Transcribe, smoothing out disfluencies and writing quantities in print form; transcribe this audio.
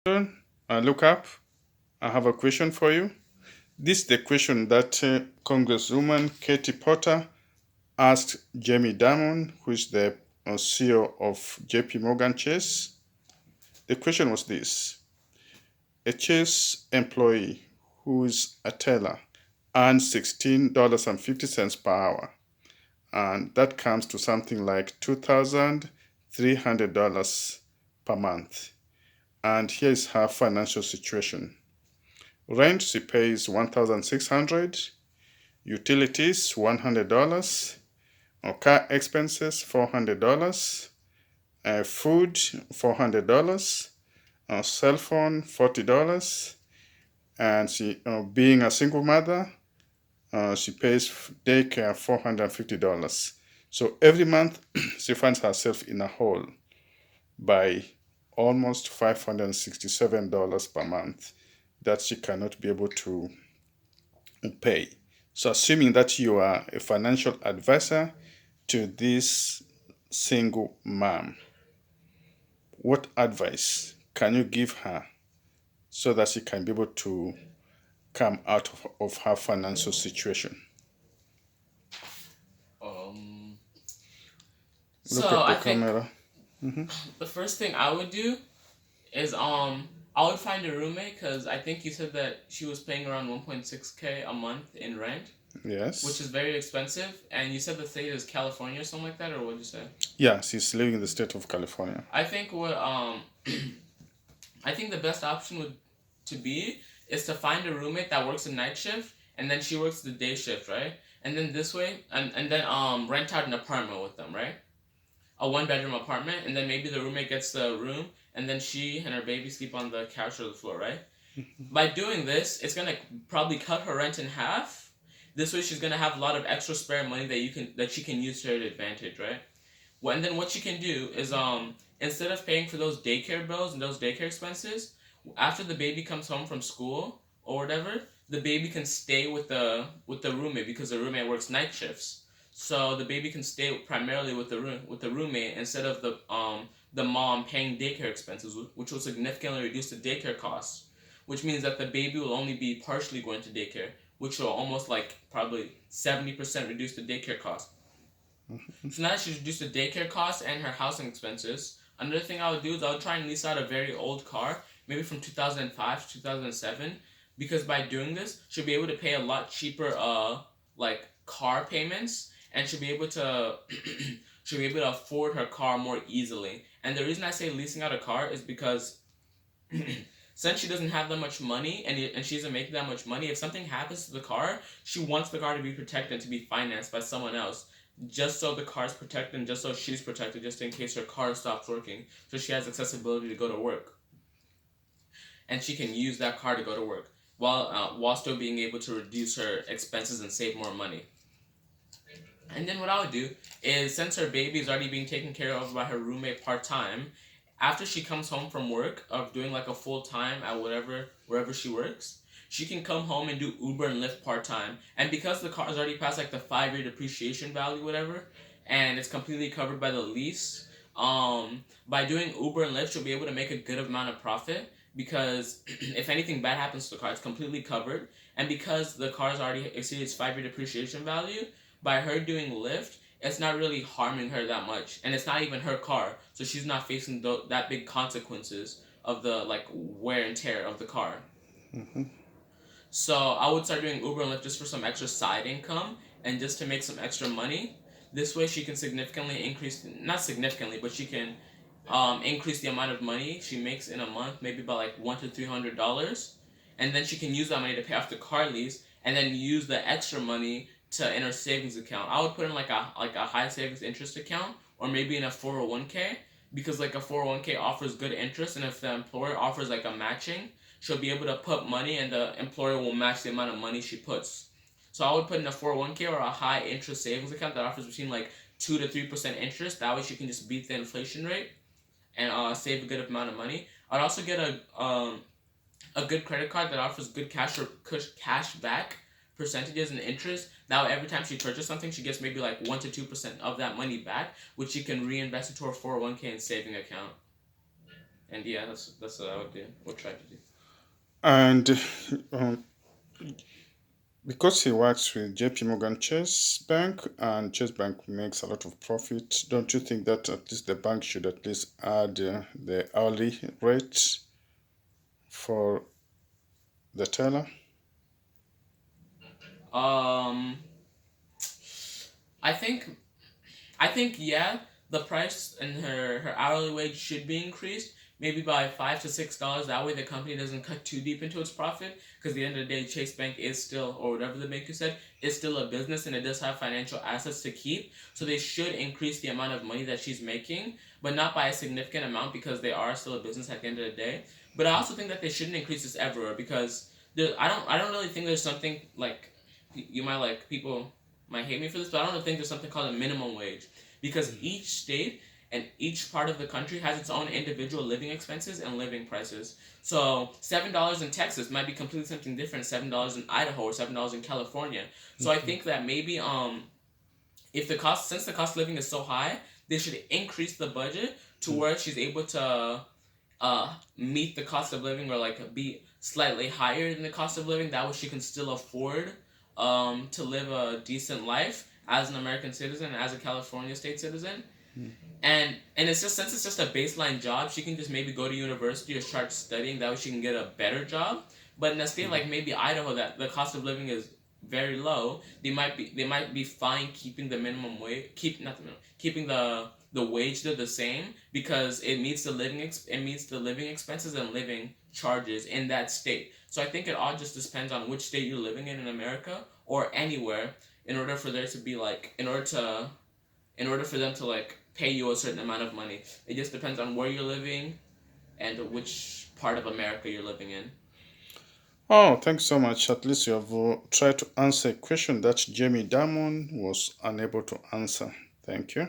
Look up. I have a question for you. This is the question that Congresswoman Katie Potter asked Jamie Dimon, who is the CEO of JP Morgan Chase. The question was this: a Chase employee who is a teller earns $16.50 per hour, and that comes to something like $2,300 per month. And here is her financial situation. Rent, she pays $1,600, utilities $100, car expenses $400, food $400, cell phone $40, and she, being a single mother, she pays daycare $450. So every month she finds herself in a hole by almost $567 per month that she cannot be able to pay. So, assuming that you are a financial advisor to this single mom, what advice can you give her so that she can be able to come out of her financial situation? Um, Look so at the I think camera. Hmm. the first thing I would do is I would find a roommate because I think you said that she was paying around 1.6K a month in rent, which is Yes. very expensive. And you said the state is California or something like that, or what did you say? Yeah, she's living in the state of California. I think what I think the best option would to be is to find a roommate that works a night shift and then she works the day shift, right? And then this way, and then rent out an apartment with them, right? A one bedroom apartment, and then maybe the roommate gets the room, and then she and her baby sleep on the couch or the floor, right? By doing this, it's gonna probably cut her rent in half. This way, she's gonna have a lot of extra spare money that she can use to her advantage, right? Well, and then what you can do is instead of paying for those daycare bills and those daycare expenses, after the baby comes home from school or whatever, the baby can stay with the roommate because the roommate works night shifts. So the baby can stay primarily with the roommate instead of the mom paying daycare expenses, which will significantly reduce the daycare costs. Which means that the baby will only be partially going to daycare, which will almost like probably 70% reduce the daycare cost. So now that she's reduced the daycare costs and her housing expenses, another thing I would do is I would try and lease out a very old car, maybe from 2005 to 2007, because by doing this, she'll be able to pay a lot cheaper like car payments, and she'll be able to she'll be able to afford her car more easily. And the reason I say leasing out a car is because since she doesn't have that much money and she doesn't make that much money, if something happens to the car, she wants the car to be protected and to be financed by someone else, just so the car's protected and just so she's protected, just in case her car stops working, so she has accessibility to go to work and she can use that car to go to work while still being able to reduce her expenses and save more money. And then what I would do is, since her baby is already being taken care of by her roommate part time, after she comes home from work of doing like a full time at whatever wherever she works, she can come home and do Uber and Lyft part time. And because the car is already past like the 5 year depreciation value, whatever, and it's completely covered by the lease, by doing Uber and Lyft, she'll be able to make a good amount of profit because if anything bad happens to the car, it's completely covered. And because the car's already exceeded its 5 year depreciation value, by her doing Lyft, it's not really harming her that much, and it's not even her car, so she's not facing that big consequences of the like wear and tear of the car. Hmm. So I would start doing Uber and Lyft just for some extra side income and just to make some extra money. This way, she can significantly increase, not significantly, but she can increase the amount of money she makes in a month, maybe by like $100 to $300, and then she can use that money to pay off the car lease, and then use the extra money to in her savings account. I would put in like a high savings interest account, or maybe in a 401k, because like a 401k offers good interest, and if the employer offers like a matching, she'll be able to put money, and the employer will match the amount of money she puts. So I would put in a 401k or a high interest savings account that offers between like 2 to 3% interest. That way she can just beat the inflation rate and save a good amount of money. I'd also get a good credit card that offers good cash back percentages and interest. Now every time she purchases something, she gets maybe like 1 to 2% of that money back, which she can reinvest into her 401k and saving account. And yeah, that's what I would do. Would try to do. And um, because he works with JP Morgan Chase Bank and Chase Bank makes a lot of profit, don't you think that at least the bank should at least add the hourly rate for the teller? Um, I think I think yeah, the price and her hourly wage should be increased, maybe by $5 to $6. That way, the company doesn't cut too deep into its profit. Because at the end of the day, Chase Bank is still, or whatever the banker said, is still a business, and it does have financial assets to keep. So they should increase the amount of money that she's making, but not by a significant amount because they are still a business at the end of the day. But I also think that they shouldn't increase this everywhere because I don't really think there's something like you might like people might hate me for this, but I don't think there's something called a minimum wage because each state and each part of the country has its own individual living expenses and living prices. So $7 in Texas might be completely something different. $7 in Idaho or $7 in California. So I Mhm. think that maybe if the cost since the cost of living is so high, they should increase the budget to where she's able to meet the cost of living or like be slightly higher than the cost of living. That way she can still afford to live a decent life as an American citizen, as a California state citizen. And it's just since it's just a baseline job, she can just maybe go to university or start studying. That way she can get a better job. But in a state like maybe Idaho, that the cost of living is very low, they might be fine keeping the minimum wage, not the minimum, keeping the wage there the same because it meets the living expenses and living charges in that state. So I think it all just depends on which state you're living in America or anywhere in order for there to be like in order for them to like pay you a certain amount of money. It just depends on where you're living and which part of America you're living in. Oh, thanks so much. At least you have tried to answer a question that Jamie Dimon was unable to answer. Thank you.